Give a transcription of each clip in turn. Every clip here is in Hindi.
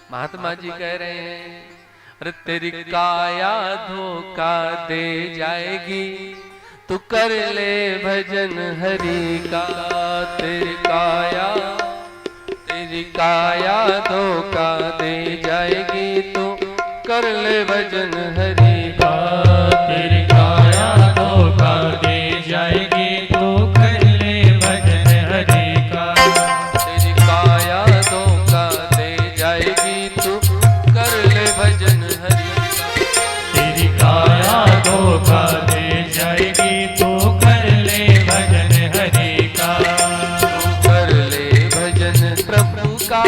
महात्मा जी कह रहे हैं, अरे तेरी काया धोखा दे जाएगी, तू कर ले भजन हरि का। तेरी काया धोखा दे जाएगी, तू कर ले भजन हरि का। तेरी काया धोखा दे जाएगी, तू कर ले भजन हरि का। तेरी काया धोखा दे जाएगी, तू कर ले भजन हरि का। तेरी काया धोखा दे जाएगी, तू कर ले भजन हरि का। तू कर ले भजन प्रभु का,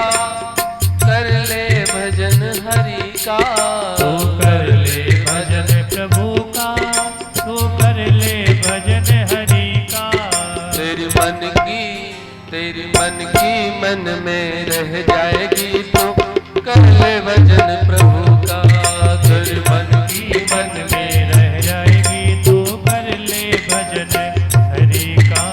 कर ले भजन हरि का। तू कर ले भजन प्रभु का, तू कर ले भजन हरि का। तेरी मन की मन में रह जाएगी, तो कर ले भजन प्रभु का। तेरी मन की मन में रह जाएगी, तू कर ले भजन हरि का।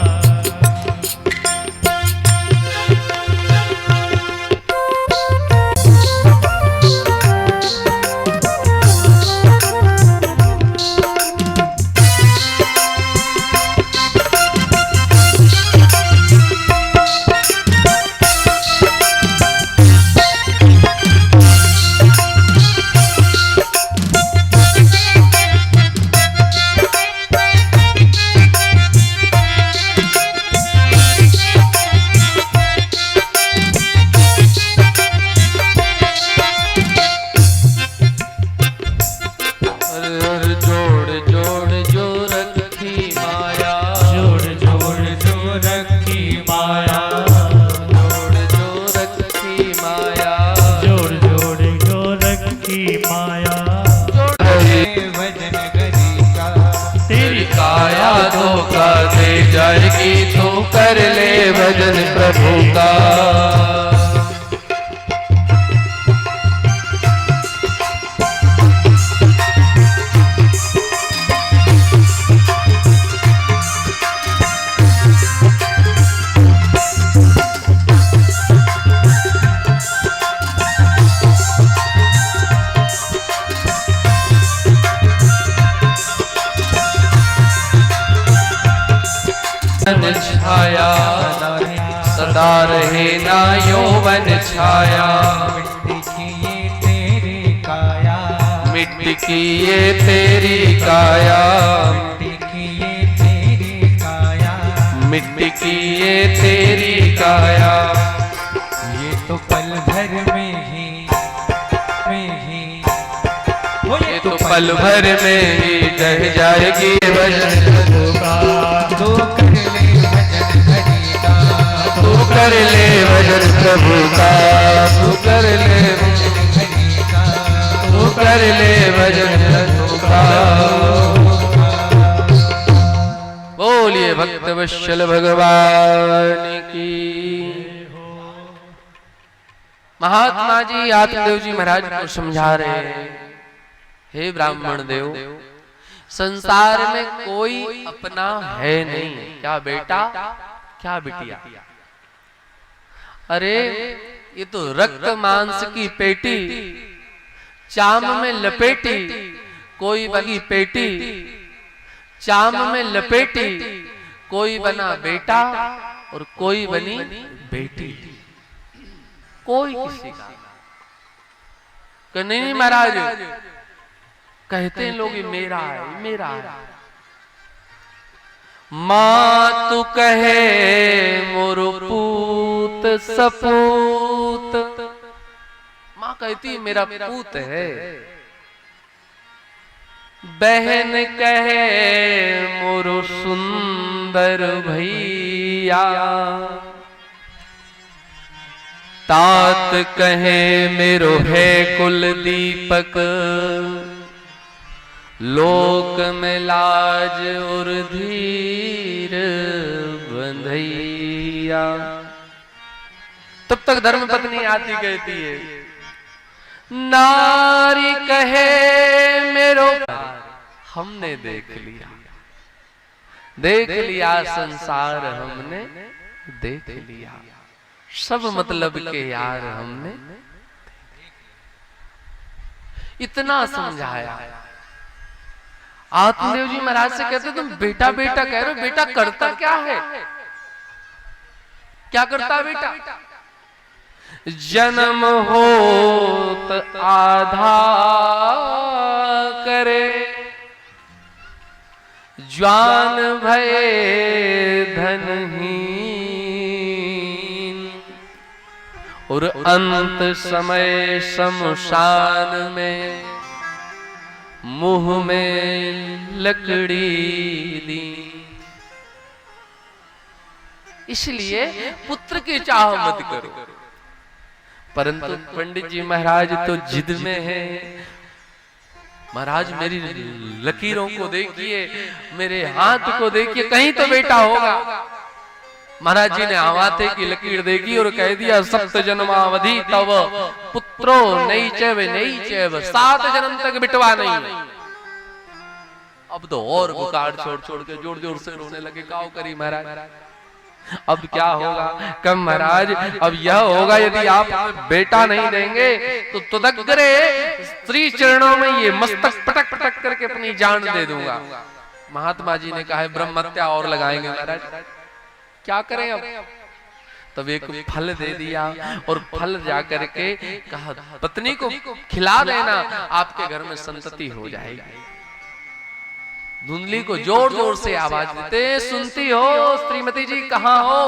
जोड़ जोड़ जो रखी माया, जोड़ जोड़ जो रखी माया, जोड़ जो रखी माया, जोड़ जोड़ जो रखी माया। भजन हरि का। तेरी काया धोखा दे जाएगी, तो कर ले भजन प्रभु का। छाया सदा रहे ना यौवन छाया। मिट्टी की ये तेरी काया, मिट्टी की ये तेरी काया, मिट्टी की ये तेरी काया। मिट्टी की ये तेरी काया। ये तो पल भर में ही ये तो पल भर में ही ढह जाएगी भजन प्रभु का। तू कर ले भजन हरि का। तू कर ले भजन प्रभु का। तू कर ले भजन हरि का। तू कर ले भजन प्रभु का। बोलिए भक्त वत्सल भगवान की। महात्मा जी आत्मदेव जी महाराज को समझा रहे हैं, हे ब्राह्मण देव, संसार में कोई अपना है नहीं। क्या बेटा, क्या बिटिया, अरे ये तो रक्त मांस की पेटी, चाम में लपेटी, कोई बनी पेटी, चाम में लपेटी, कोई बना बेटा और कोई बनी बेटी। कोई किसी का नहीं महाराज, कहते हैं लोग मेरा है, मेरा है। माँ तू कहे मोरो पूत सपूत, माँ कहती मेरा पूत है। बहन कहे मोरो सुंदर भैया, तात कहे मेरो है कुल दीपक, लोक में लाज और धीर बंधैया। तब तक धर्म पत्नी आती कहती है, नारी कहे मेरो हमने देख लिया संसार हमने देख लिया, सब मतलब के यार हमने। इतना समझाया। आत्मदेव जी महाराज से कहते तुम बेटा बेटा कह रहे हो, बेटा करता क्या है? क्या करता है बेटा? जन्म होत आधा करे, ज्वान भये धनहीन, और अंत समय शमशान में मुंह में लकड़ी दी। इसलिए पुत्र की चाह मत करो। परंतु पंडित जी महाराज तो जिद में है। महाराज मेरी लकीरों को देखिए, मेरे हाथ को देखिए, कहीं तो बेटा होगा। महाराज जी ने आवाते की लकीर देखी और कह दिया सप्त जन्मावधि तब पुत्रो नहीं चैव नहीं चैव, 7 जन्म तक बिटवा नहीं। अब तो और बुकार छोड़ छोड़ के जोर जोर से रोने लगे। काओ करी महाराज, अब क्या होगा? कम महाराज अब यह होगा यदि आप बेटा नहीं देंगे तो तुदग्गरे स्त्री चरणों में ये मस्तक पटक पटक करके अपनी जान दे दूंगा। महात्मा जी ने कहा है ब्रह्महत्या और लगाएंगे महाराज, क्या करें अब? तब एक फल दे दिया और फल जा करके कहा पत्नी को खिला देना, आपके घर में संतति हो जाएगी। धुंधली को जोर जोर से आवाज देते, सुनती हो श्रीमती जी कहाँ हो?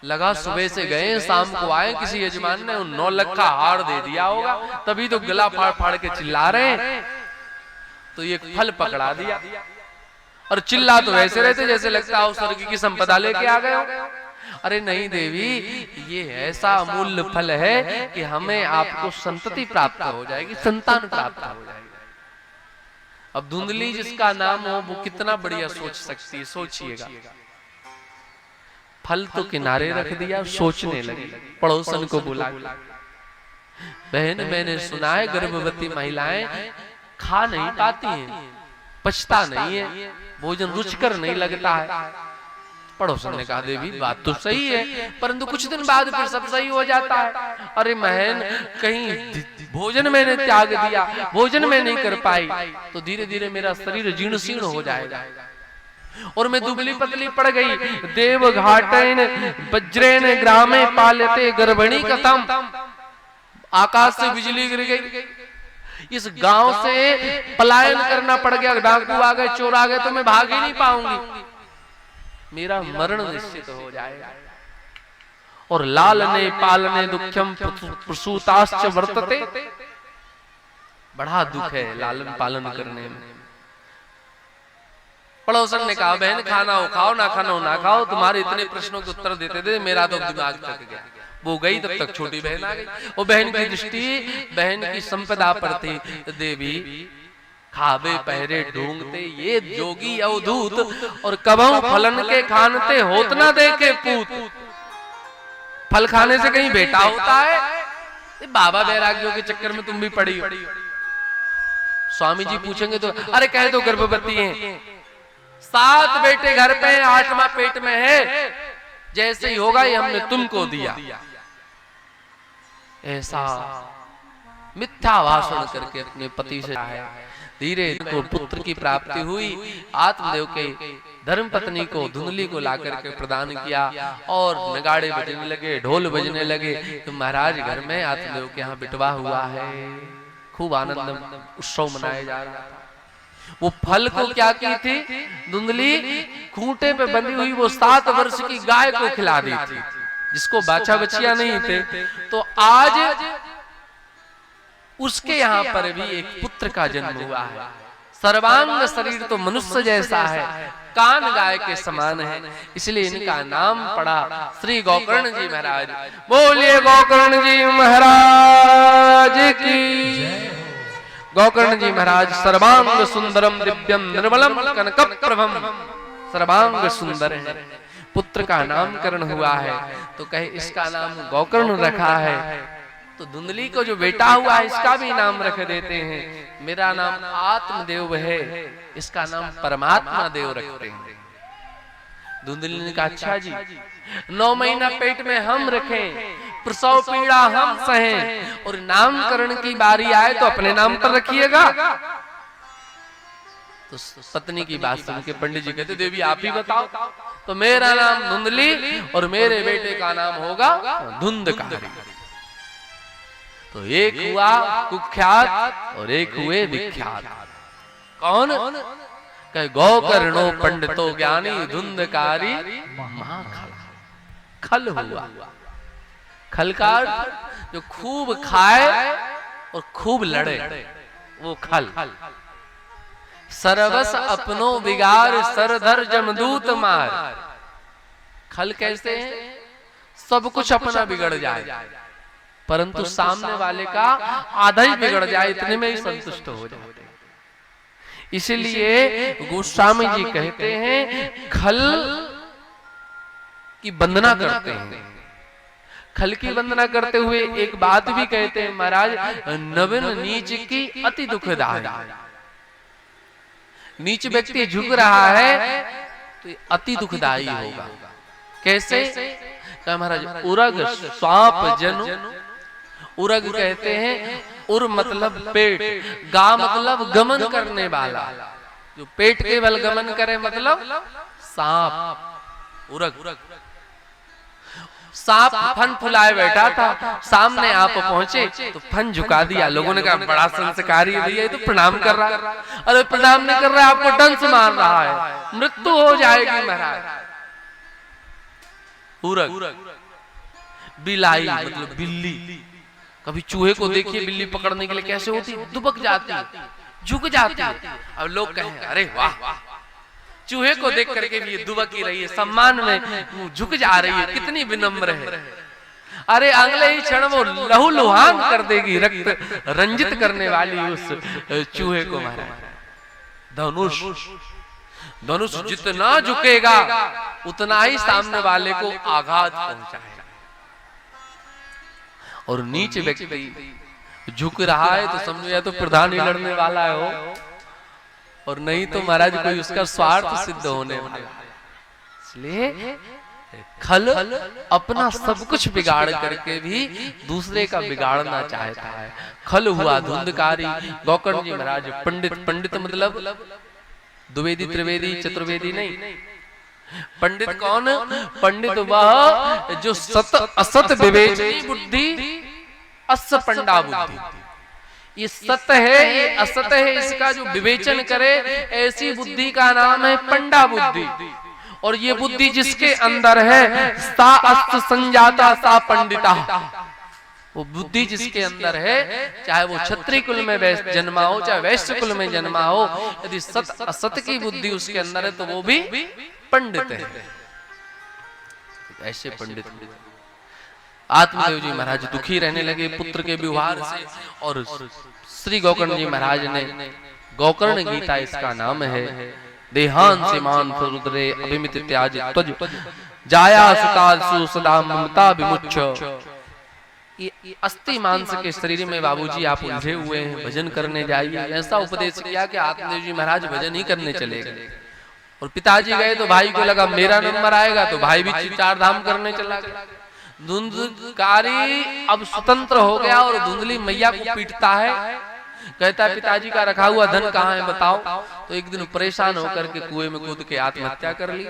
लगा सुबह से गए, शाम को आए, किसी यजमान ने 9 लाख का हार दे दिया होगा, तभी तो गला फाड़ फाड़ के चिल्ला रहे हैं। तो ये फल पकड़ा दिया और चिल्ला तो वैसे रहते जैसे लगता हो स्वर्ग की संपदा लेके आ गए हो। अरे नहीं देवी, ये ऐसा अमूल्य फल है कि हमें आपको संतति प्राप्त हो जाएगी, संतान प्राप्त हो जाएगी। अब धुंधली जिसका नाम हो वो कितना बढ़िया सोच सकती है, सोचिएगा। फल तो किनारे रख दिया, सोचने लगी। पड़ोसन को बुला, बहन मैंने सुना है गर्भवती महिलाएं खा नहीं पाती हैं, पचता नहीं है, भोजन रुचिकर नहीं लगता है। पड़ोसन ने कहा देवी बात तो सही है, परंतु कुछ दिन बाद फिर सब सही हो जाता है। अरे बहन कहीं भोजन मैंने त्याग दिया, भोजन में नहीं कर पाई तो धीरे धीरे मेरा शरीर जीर्ण शीर्ण हो जाएगा और मैं दुबली पतली पड़ गई। देव घाटेन वज्रेन ग्रामे पालते गर्भिणी कथम, आकाश से बिजली गिर गई, इस गांव से पलायन करना पड़ गया, डाकू आ गए, चोर आ गए तो मैं भाग ही नहीं पाऊंगी, मेरा मरण निश्चित हो जाएगा। और लालने पालने दुख्यम प्रसूताश्च वर्तते, बड़ा दुख है लालन पालन करने में। पड़ोसन ने कहा बहन खाना हो खाओ, ना खाना हो ना खाओ, तुम्हारे इतने प्रश्नों के उत्तर देते थे मेरा तो दिमाग थक गया। वो गई तब तक छोटी बहन आ गई। वो बहन की दृष्टि बहन की संपदा पर थी। देवी खावे पहरे ढूंढते ये जोगी अवधूत, और कबहू फलन के खानते होत ना देखे पूत। फल खाने से कहीं बेटा होता है? बाबा बैरागियों के चक्कर में तुम भी पड़ी हो। स्वामी जी पूछेंगे तो अरे कहे तो गर्भवती हैं, 7 बेटे घर पे हैं, 8वां पेट में है, जैसे ही होगा ये हमने तुमको दिया। ऐसा मिथ्या भाषण करके अपने पति से धीरे को पुत्र की प्राप्ति हुई। आत्मदेव के धर्म पत्नी को धुंधली को ला करके प्रदान किया और नगाड़े बजने लगे, ढोल बजने लगे। तो महाराज घर में आत्मदेव के यहाँ बिटवा हुआ है, खूब आनंद उत्सव मनाया जा रहा था। वो फल को क्या की थी धुंधली, खूंटे पे बंधी हुई वो 7 वर्ष की गाय को खिला दी थी, जिसको बाछा बच्चियां नहीं थे। तो आज उसके यहाँ पर भी एक पुत्र का जन्म हुआ है। सर्वांग शरीर तो मनुष्य जैसा है, कान गाय के समान है, इसलिए इनका नाम पड़ा श्री गोकर्ण जी महाराज। बोलिए गोकर्ण जी महाराज की। गोकर्ण जी महाराज सर्वांग सुंदरम दिव्यम निर्मलम कनक प्रभम, सर्वांग सुंदर है। पुत्र का नामकरण हुआ है तो कहे इसका नाम गोकर्ण रखा है। तो धुंधली को जो बेटा हुआ है इसका भी नाम रख देते हैं। मेरा नाम आत्मदेव है, इसका नाम परमात्मा देव रखते हैं। धुंधली ने कहा अच्छा जी, 9 महीना पेट में हम रखें, प्रसव पीड़ा हम सहें और नामकरण की बारी आए तो अपने नाम पर रखिएगा। तो पत्नी की बात सुन के पंडित जी कहते देवी आप ही बताओ। तो मेरा नाम धुंधली और मेरे बेटे का नाम होगा धुंधकारी। तो एक हुआ कुख्यात और एक हुए विख्यात। कौन? कहे गौकर्णो पंडितो ज्ञानी धुंधकारी महाखल। खल हुआ। खलकार जो खूब खाए और खूब लड़े वो खल। सरवस अपनो बिगाड़ सरधर जमदूत मार। खल कैसे है? सब कुछ अपना बिगड़ जाए परंतु सामने वाले का आधा ही बिगड़ जाए इतने में ही संतुष्ट हो जाते। इसलिए गोस्वामी जी कहते हैं खल की वंदना करते हैं। खल की वंदना करते हुए एक बात भी कहते हैं महाराज, नवीन नीच की अति दुखदाई। नीच व्यक्ति झुक रहा है तो ये अति दुखदाई होगा। कैसे? महाराज उरग स्वाप जनु। उरग कहते हैं उर मतलब पेट, गा मतलब गमन करने वाला। जो पेट केवल गमन करे मतलब सांप। उरग सांप फन फुलाए बैठा था, सामने आप पहुंचे तो फन झुका दिया। लोगों ने कहा बड़ा संस्कारी है भैया, ये तो प्रणाम कर रहा है। अरे प्रणाम नहीं कर रहा है, आपको डंस मार रहा है, मृत्यु हो जाएगी महाराज। उरग बिलाई मतलब बिल्ली। कभी चूहे को देखिए बिल्ली पकड़ने के लिए कैसे होती, दुबक जाती, झुक जाती है। अब लोग कहें अरे वाह, चूहे को देख करके भी ये दुबक ही रही है, सम्मान में झुक जा रही है, कितनी विनम्र है। अरे अगले ही क्षण वो लहू लुहान कर देगी, रक्त रंजित करने वाली उस चूहे को। महाराज धनुष जितना झुकेगा उतना ही सामने वाले को आघात पहुंचाएगा। और नीच व्यक्ति झुक रहा है तो समझो या तो प्रधान ही लड़ने वाला है हो, और नहीं तो महाराज कोई उसका स्वार्थ सिद्ध होने वाला है। इसलिए खल अपना सब कुछ बिगाड़ करके भी दूसरे का बिगाड़ना चाहता है। खल हुआ धुंधकारी। गौकर्ण जी महाराज पंडित। पंडित मतलब द्विवेदी त्रिवेदी चतुर्वेदी नहीं। पंडित कौन? पंडित वह जो सत असत विवेचनी बुद्धि, अस पंडा बुद्धि। ये सत है ये असत है, इसका जो विवेचन करे ऐसी बुद्धि का नाम है पंडा बुद्धि। और ये बुद्धि जिसके अंदर है सा अस्त संजाता सा पंडिता। वो बुद्धि जिसके अंदर है, चाहे वो क्षत्रिय कुल में जन्मा हो चाहे वैश्य कुल में जन्मा हो, यदि सत असत की बुद्धि उसके अंदर है तो वो भी पंडित है। ऐसे पंडित आत्मदेव जी महाराज दुखी रहने लगे पुत्र के व्यवहार से, और श्री गौकर्ण जी महाराज ने गौकर्ण गीता इसका नाम है, देहान से मान रुद्रे अभिमित त्याज त्वज जाया सुतासु सदा ममता विमुच्छ। ये अस्थि मांस के शरीर में बाबूजी आप उलझे हुए हैं, भजन करने जाइए। ऐसा उपदेश किया कि आत्मदेव जी महाराज भजन ही करने चले गए। और पिताजी गए तो भाई को लगा मेरा नंबर आएगा, तो भाई भी चार धाम करने चला गया। धुंधकारी अब स्वतंत्र हो गया और धुंधली मैया को पीटता है, कहता है पिताजी का रखा हुआ धन कहाँ है बताओ। तो एक दिन परेशान होकर के कुएं में कूद के आत्महत्या कर ली।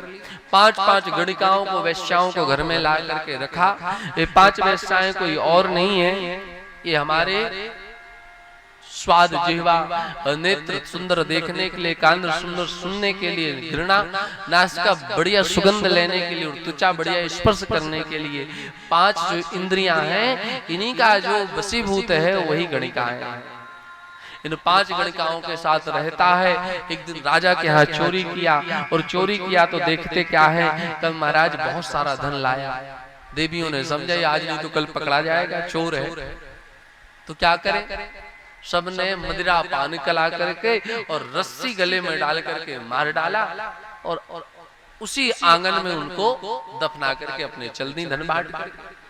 5-5 गणिकाओं को वैश्याओं को घर में ला करके रखा। ये 5 वैश्याएं कोई और नहीं है, ये हमारे स्वाद जिह्वा नेत्र सुंदर देखने के लिए, कान सुंदर सुनने के लिए, घृणा नासिका बढ़िया सुगंध लेने के लिए, और त्वचा बढ़िया स्पर्श करने के लिए 5 जो इंद्रियां हैं, इन्हीं का जो वशीभूत है वही गणिकाएं हैं। इन 5 गणिकाओं के साथ रहता है। एक दिन राजा के यहाँ चोरी किया, और चोरी किया तो देखते क्या है, कल महाराज बहुत सारा धन लाया। देवियों ने समझा आज नहीं तो कल पकड़ा जाएगा, चोर है। तो क्या करें, सबने मदिरा पान कला करके और रस्सी गले में डाल करके मार डाला, और उसी आंगन में उनको दफना करके अपने चलनी धन बांट करके।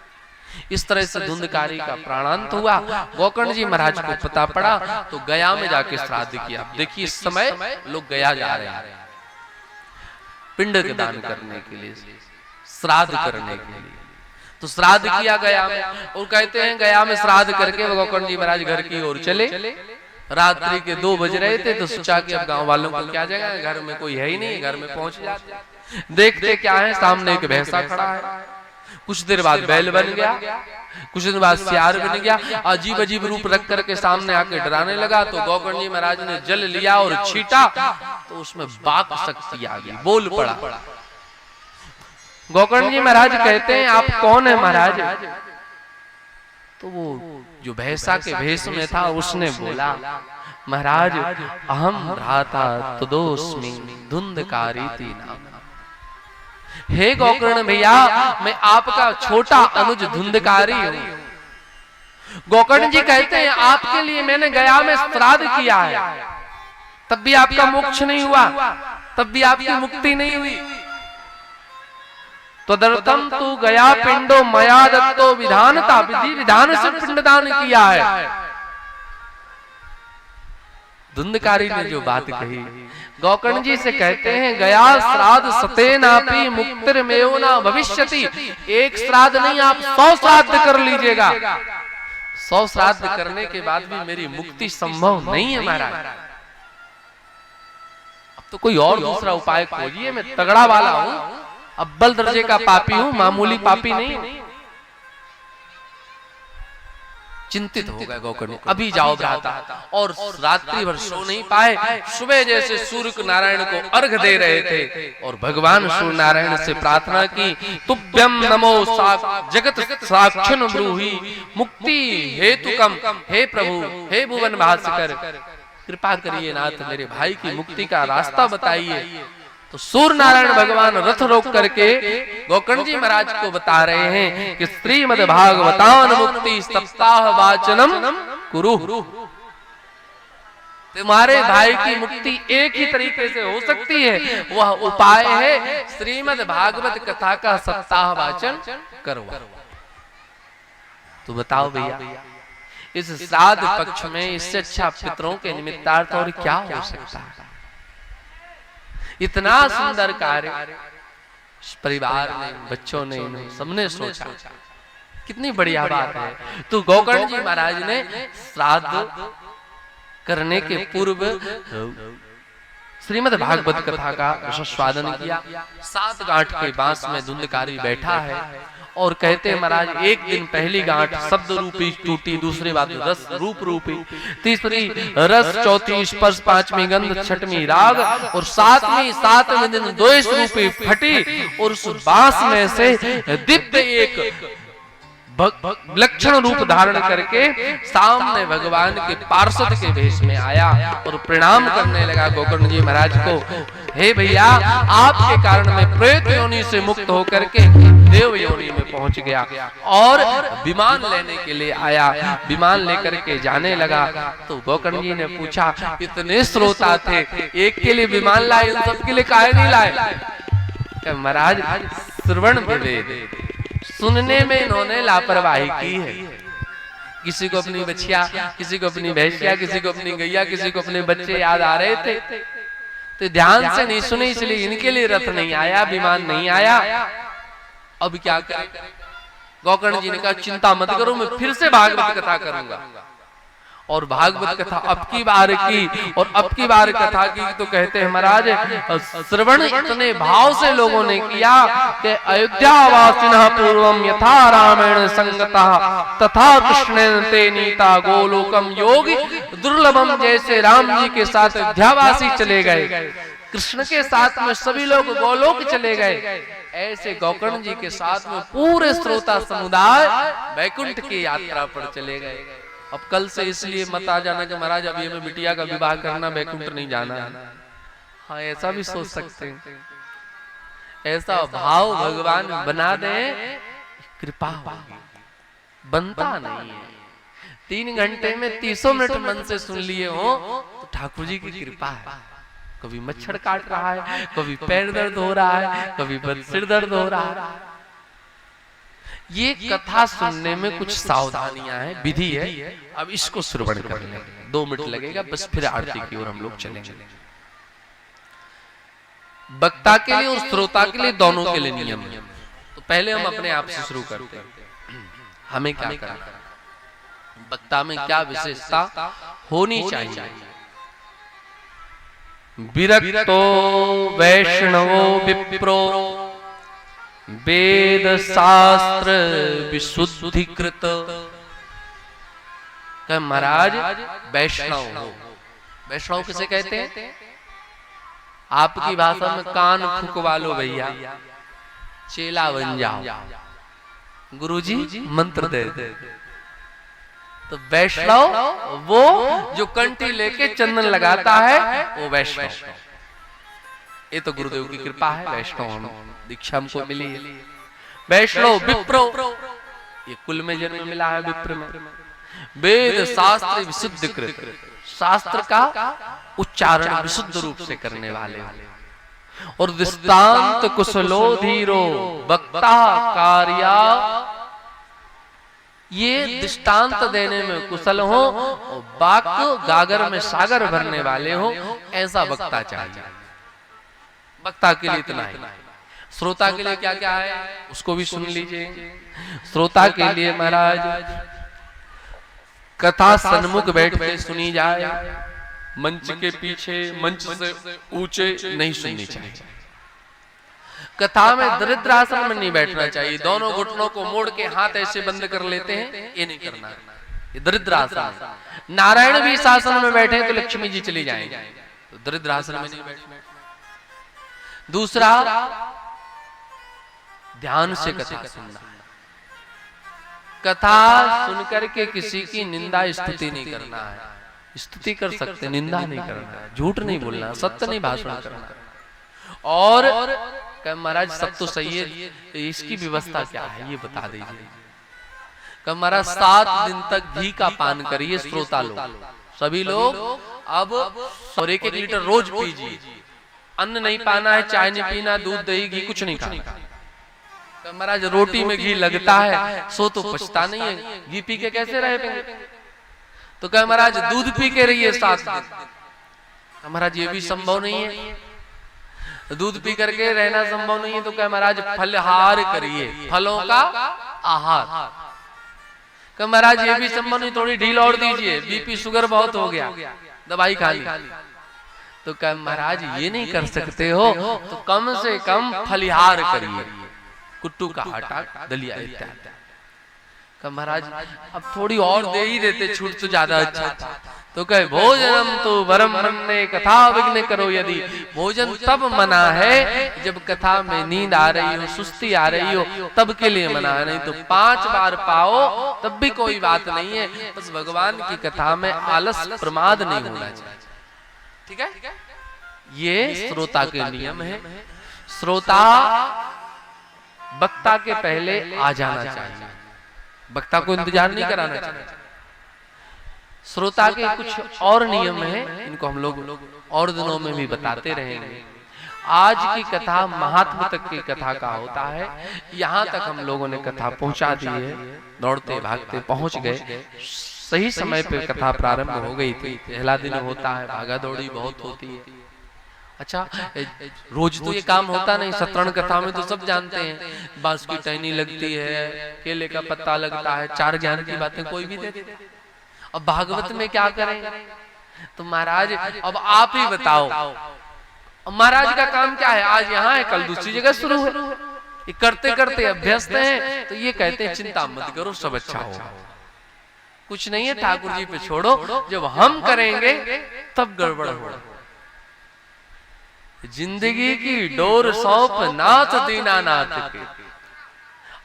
इस तरह से धुंधकारी का प्राणांत हुआ। गौकर्ण जी महाराज को पता पड़ा तो गया में जाके श्राद्ध किया। देखिए इस समय लोग गया जा रहे हैं पिंड दान करने के लिए, श्राद्ध करने के लिए। तो श्राद्ध किया गया में, और कहते हैं गया में श्राद्ध करके गोकर्ण जी महाराज घर की ओर चले। रात्रि के 2 बज रहे थे, तो सोचा कि अब गांव वालों को क्या जगह है, घर में कोई है ही नहीं, घर में पहुंच जाते। देखते क्या है, सामने एक भैंसा खड़ा है। कुछ देर बाद बैल बन गया, कुछ दिन बाद सियार बन गया, अजीब अजीब रूप रख करके सामने आके डराने लगा। तो गोकर्ण जी महाराज ने जल लिया और छीटा, तो उसमें वाक शक्ति आ गई, बोल पड़ा। गोकर्ण जी महाराज कहते हैं आप कौन है महाराज? तो वो जो भैंसा के भेष में था उसने बोला, महाराज अहम भ्राता तदोस्मि धुंधकारीति नाम। हे गोकर्ण भैया, मैं आपका छोटा अनुज धुंधकारी हूं। गोकर्ण जी कहते हैं आपके लिए मैंने गया में श्राद्ध किया है, तब भी आपका मोक्ष नहीं हुआ, तब भी आपकी मुक्ति नहीं हुई। तदर्थम तू गया पिंडो मया दत्तो विधानता, विधि विधान से पिंडदान किया है। धुंधकारी ने जो बात कही, गोकर्ण जी से कहते हैं गया श्राद्ध सतेनापि मुक्तिर्मेव न भविष्यति। एक श्राद्ध नहीं, आप 100 श्राद्ध कर लीजिएगा, 100 श्राद्ध करने के बाद भी मेरी मुक्ति संभव नहीं है महाराज। अब तो कोई और दूसरा उपाय खोजिए, मैं तगड़ा वाला हूं, अव्वल दर्जे का पापी हूं, मामूली पापी नहीं हूं। चिंतित हो गए गोकर्ण, अभी जाओ भ्राता, और रात्रि भर सो नहीं पाए। सुबह जैसे सूर्य नारायण को अर्घ दे रहे थे और भगवान सूर्य नारायण से प्रार्थना की, तुभ्यम नमो जगत साक्षिण ब्रूहि मुक्ति हेतुकम। हे प्रभु, हे भुवन भास्कर, कृपा करिए नाथ, मेरे भाई की मुक्ति का रास्ता बताइए। तो सूर्य नारायण भगवान रथ रोक करके गोकर्ण जी महाराज को बता रहे हैं कि श्रीमद् भागवतान मुक्ति सप्ताह वाचनम कुरु। तुम्हारे भाई की मुक्ति एक ही तरीके से हो सकती है, वह उपाय है श्रीमद् भागवत कथा का सप्ताह वाचन करो। तो बताओ भैया, इस श्राद्ध पक्ष में इससे अच्छा पितरों के निमित्तार्थ और क्या हो सकता है? इतना सुंदर कार्य परिवार ने, बच्चों ने, सबने सोचा, कितनी बढ़िया बात है। तो गोकर्ण जी महाराज ने श्राद्ध करने के पूर्व श्रीमद् भागवत कथा का रसस्वादन किया। 7 गांठ के बांस में धुंधकारी बैठा है और कहते हैं महाराज एक दिन पहली गांठ शब्द रूपी टूटी, दूसरी बात रस रूप रूपी, तीसरी रस, चौथी स्पर्श, 5वीं गंध, 6वीं राग और 7वें दिन द्वेष रूपी फटी। और उस बांस में से दिव्य एक लक्षण रूप धारण करके सामने भगवान के पार्षद के भेष में आया और प्रणाम करने लगा गोकर्ण जी महाराज को। हे भैया, आपके कारण मैं प्रेत योनि से मुक्त होकर के देव योनि में पहुंच गया और विमान लेने के लिए आया। विमान लेकर के जाने लगा तो गोकर्ण जी ने पूछा, इतने श्रोता थे, एक के लिए विमान लाए, उन सबके लिए काहे नहीं लाए? महाराज श्रवण विवेक, सुनने में इन्होंने लापरवाही की है। किसी को अपनी बछिया, किसी को अपनी भैंसिया, किसी को अपनी गैया, किसी को अपने बच्चे याद आ रहे थे, तो ध्यान से नहीं सुने, इसलिए इनके लिए रथ नहीं आया, विमान नहीं आया। अब क्या करें? गोकर्ण जी ने कहा, चिंता मत करो, मैं फिर से भागवत कथा करूंगा। और भागवत कथा अब की बार की, और अब की बार कथा की तो कहते हैं महाराज श्रवण इतने भाव से लोगों ने किया कि अयोध्यावासिनः पूर्वम यथा रामेण संगतः तथा कृष्णेन ते नीता गोलोकम योगी दुर्लभम। जैसे राम जी के साथ अयोध्यावासी चले गए, कृष्ण के साथ में सभी लोग गोलोक चले गए, ऐसे गोकर्ण जी के साथ में पूरे श्रोता समुदाय वैकुंठ की यात्रा पर चले गए। अब कल से इसलिए मत आ जाना कि महाराज अभी हमें बिटिया का विवाह करना, वैकुंठ नहीं जाना है। हाँ, ऐसा भी सोच सकते हैं। ऐसा भाव भगवान बना दे, कृपा होगी, बनता नहीं है। 3 घंटे में 300 मिनट मन से सुन लिए हो तो ठाकुर जी की कृपा है। कभी मच्छर काट रहा है, कभी पैर दर्द हो रहा है, कभी सिर दर्द हो रहा है। ये कथा सुनने में कुछ सावधानियां हैं, विधि है। अब इसको श्रवण कर लेंगे, 2 मिनट लगेगा बस, फिर आरती की ओर हम लोग चलेंगे। वक्ता के लिए और श्रोता के लिए, दोनों के लिए नियम है। तो पहले हम अपने आप से शुरू करते हैं, हमें क्या करना, वक्ता में क्या विशेषता होनी चाहिए। विरक्तो वैष्णवो विप्रो वेद शास्त्र विशुद्धिकृत। कह महाराज वैष्णव हो, वैष्णव किसे कहते हैं? आपकी भाषा में कान फूकवा लो भैया, चेला बन जाओ, गुरुजी मंत्र दे दे। तो वैष्णव वो जो कंठी लेके चंदन लगाता है वो वैष्णव। ये तो गुरुदेव की कृपा है, वैष्णव हम दीक्षा हमको मिली है। वैष्णव विप्रो, ये कुल में जन्म मिला है विप्र में। वेद शास्त्र विशुद्ध कृत, शास्त्र का उच्चारण विशुद्ध रूप से करने वाले। और दृष्टांत कुशलो धीरो वक्ता कार्या, ये दृष्टांत देने में कुशल हो और वाक्य गागर में सागर भरने वाले हो, ऐसा वक्ता चाहिए। वक्ता के लिए इतना ही। श्रोता के लिए क्या क्या है उसको भी सुन लीजिए। श्रोता के लिए महाराज कथा सन्मुख बैठ के सुनी जाए, मंच के पीछे मंच से ऊंचे नहीं सुननी चाहिए। कथा में दरिद्रासन में नहीं बैठना चाहिए, दोनों घुटनों को मोड़ के हाथ ऐसे बंद कर लेते हैं, ये नहीं करना, ये दरिद्रासन है। नारायण भी शासन में बैठे तो लक्ष्मी जी चली जाएंगे, तो दरिद्रासन में नहीं बैठना। दूसरा, ध्यान से कथा सुनना। कथा सुनकर के किसी की निंदा स्तुति नहीं करना है। स्तुति कर सकते, निंदा नहीं करना है, झूठ नहीं बोलना, सत्य नहीं भाषण करना। और महाराज सब तो सही है, इसकी व्यवस्था क्या है ये बता दीजिए। महाराज 7 दिन तक घी का पान करिए श्रोता लोग, सभी लोग अब और 1-1 लीटर रोज पीजिए। अन्न नहीं पाना है, चाय नहीं पीना, दूध दही घी कुछ नहीं खाना। महाराज रोटी में घी लगता है सो तो पछता नहीं है, घी पी के कैसे रहे? तो कह महाराज दूध पी के रहिए 7 दिन। महाराज ये भी संभव नहीं है, दूध पी करके रहना संभव नहीं है। तो कह महाराज फलहार करिए, फलों का आहार। कह महाराज ये भी संभव नहीं, थोड़ी ढील और दीजिए, बीपी शुगर बहुत हो गया, दवाई खा ली। तो कह महाराज ये नहीं कर सकते हो तो कम से कम फलिहार करिए, कुट्टू का आटा, दलिया इत्यादि। महाराज अब थोड़ी और दे ही देते छूट तो ज्यादा अच्छा था। तो कहे भोजनम तो वरम मन्ने कथा विघ्न करो यदि। भोजन तब मना है जब कथा में नींद आ रही हो, सुस्ती आ रही हो, तब के लिए मना है। नहीं तो 5 बार पाओ तब भी कोई बात नहीं है, बस भगवान की कथा में आलस प्रमाद नहीं होना चाहिए। ठीक है, ये श्रोता के नियम है। श्रोता वक्ता के पहले आ जाना चाहिए, वक्ता को इंतजार नहीं कराना चाहिए। श्रोता के कुछ और नियम हैं, इनको हम लोग और दिनों में भी बताते रहेंगे। आज की कथा महात्मा तक की कथा का होता है, यहाँ तक हम लोगों ने कथा पहुंचा दी है। दौड़ते भागते पहुंच गए, सही समय पे कथा प्रारंभ हो गई थी। पहला दिन होता है, भागा दौड़ी बहुत होती है। अच्छा, रोज तो ये काम होता नहीं। सतरण कथा में तो सब जानते हैं, बांस की टहनी लगती है, केले का पत्ता लगता है, 4 ज्ञान की बातें कोई भी दे। अब भागवत में क्या करें? तो महाराज अब आप ही बताओ, महाराज का काम क्या है? आज यहाँ है, कल दूसरी जगह शुरू है। ये करते करते अभ्यस्त हैं, तो ये कहते हैं चिंता मत करो, सब अच्छा होगा। कुछ नहीं है, ठाकुर जी पे छोड़ो, जब हम करेंगे तब गड़बड़ होगा। जिंदगी की डोर सौंप नाथ दीनानाथ के,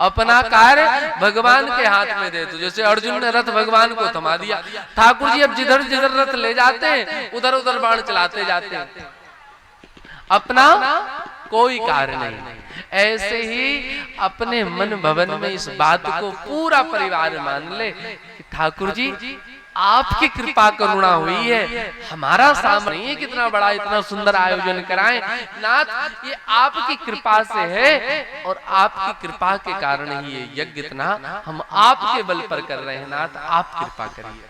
अपना कार्य भगवान के हाथ में दे। तो जैसे अर्जुन ने रथ भगवान को थमा दिया, ठाकुर जी अब जिधर जिधर रथ ले जाते हैं उधर उधर बाण चलाते जाते हैं, अपना कोई कार्य नहीं। ऐसे ही अपने मन भवन में इस बात को पूरा परिवार मान ले कि ठाकुर जी आपकी कृपा करुणा हुई है, हमारा सामने नहीं है कितना बड़ा इतना सुंदर आयोजन कराएं नाथ, ये आपकी कृपा से है और आपकी कृपा के कारण ही ये यज्ञ इतना हम आपके बल पर कर रहे हैं नाथ, आप कृपा करिए।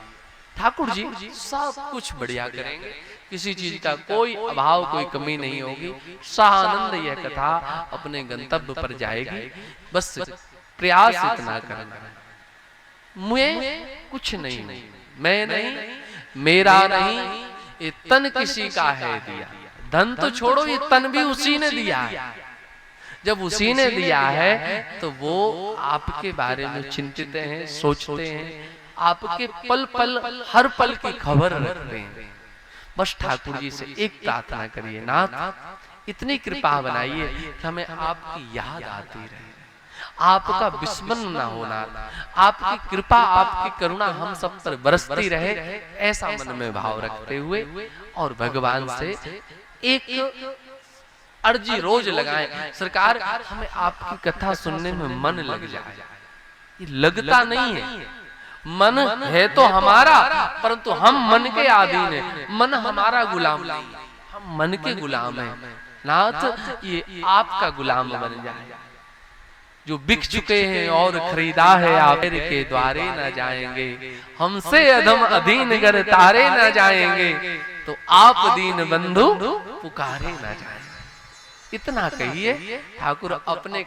ठाकुर जी सब कुछ बढ़िया करेंगे, किसी चीज का कोई अभाव कोई कमी नहीं होगी। सानंद यह कथा अपने गंतव्य पर जाएगी। बस प्रयास इतना करना, मैं कुछ नहीं हूं, मैं नहीं, मेरा नहीं, ये तन किसी का है दिया। धन तो छोड़ो, ये तन भी उसी ने दिया है। जब उसी ने दिया है तो वो आपके बारे में चिंतित हैं, सोचते हैं, आपके पल पल हर पल की खबर रखते हैं। बस ठाकुर जी से एक प्रार्थना करिए, नाथ इतनी कृपा बनाइए कि हमें आपकी याद आती रहे, आपका विस्मरण ना होना, आपकी कृपा आपकी करुणा हम सब पर बरसती रहे, ऐसा मन में भाव रखते हुए और भगवान से एक अर्जी रोज लगाएं, सरकार हमें आपकी कथा सुनने में मन लग जाए। ये लगता नहीं है, मन है तो हमारा, परंतु हम मन के आधीन हैं, मन हमारा गुलाम नहीं, हम मन के गुलाम हैं। नाथ ये आपका गुलाम बन जाए। जो बिक चुके हैं और खरीदा है आप के द्वारे न जाएंगे, हमसे अधम अधीन गर तारे न जाएंगे, तो आप दीन बंधु पुकारे न जाएंगे। इतना कहिए, ठाकुर अपने